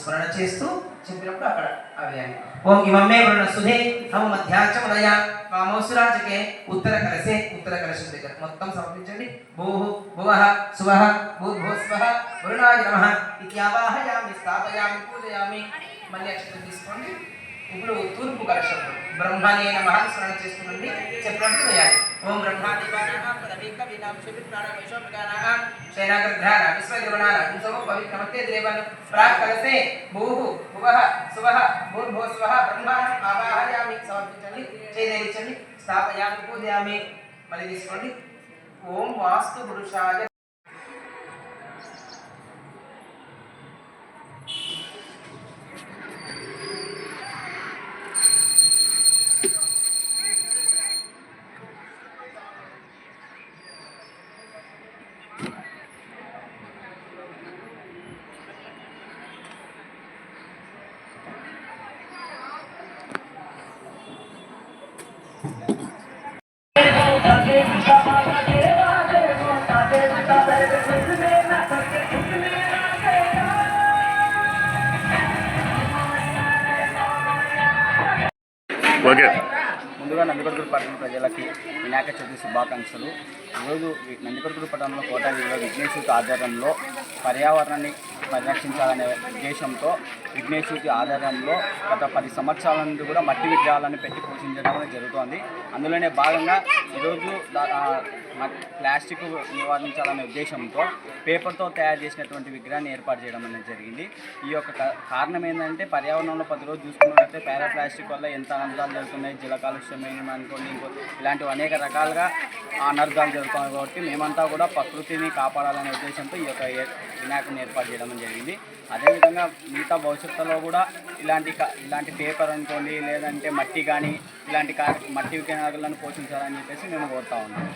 స్మరణ చేస్తూ చెప్పినప్పుడు అక్కడ అవేయాలి. ఓం ఇమమ్మే వరుణ సుధే హవ మధ్యాచమదయ వామోసురాజకే ఉత్తర కలసే ఉత్తర కలశం దగ్గర మొత్తం సమర్పించండి. భూః భువః సువః భూర్భువస్వః వరుణాయ నమః ఇత్యావాహయామి స్థాపయామి పూజయామి. మళ్ళీ అక్షరం తీసుకోండి. ఇప్పుడు తూర్పు కలశంలో బ్రహ్మనే నమః స్మరణ చేస్తుండండి. చెప్పినట్టు వేయాలి. ఓం బ్రహ్మాదివానాం పదవీకవీనాం శివిప్రాణమేషోపగానాం శైనాగ్రధ్రాన విశ్వద్రవణాన ఇంసమో పవిత్రమతే దేవన్ ప్రాక్ కలసే భూః భువః సువః భూర్భువస్వః బ్రహ్మాణం ఆవాహయామి. సమర్పించండి. చేదేవించండి. స్థాపయామి పూజయామి. మళ్ళీ తీసుకోండి. ఓం వాస్తు పురుషాయ ముందుగా నందికొట్కూరు పట్టణ ప్రజలకి వినాయక చవితి శుభాకాంక్షలు. ఈరోజు నందికొట్కూరు పట్టణంలో కోటగిరిలో విఘ్నేశ్వరుడి ఆధ్వర్యంలో పర్యావరణాన్ని పరిరక్షించాలనే ఉద్దేశంతో విఘ్నేశ్వరుడి ఆధ్వర్యంలో గత 10 సంవత్సరాల నుండి కూడా మట్టి విగ్రహాలను పెట్టి పూజించడం జరుగుతోంది. అందులోనే భాగంగా ఈరోజు ప్లాస్టిక్ నివారించాలనే ఉద్దేశంతో పేపర్తో తయారు చేసినటువంటి విగ్రహాన్ని ఏర్పాటు చేయడం అనేది జరిగింది. ఈ యొక్క కారణం ఏంటంటే పర్యావరణంలో 10 రోజులు చూసుకున్నట్లయితే పారా ప్లాస్టిక్ వల్ల ఎంత అనర్థాలు జరుగుతున్నాయి, జల కాలుష్యం అనుకోండి, ఇలాంటివి అనేక రకాలుగా అనర్థాలు జరుగుతున్నాయి. కాబట్టి మేమంతా కూడా ప్రకృతిని కాపాడాలనే ఉద్దేశంతో ఈ యొక్క వినాయకుడిని ఏర్పాటు చేయడం జరిగింది. అదేవిధంగా మిగతా భవిష్యత్తులో కూడా ఇలాంటి పేపర్ అనుకోండి, లేదంటే మట్టి కానీ ఇలాంటి మట్టి విగ్రహాలను పోషించాలని చెప్పేసి మేము కోరుతా ఉన్నాం.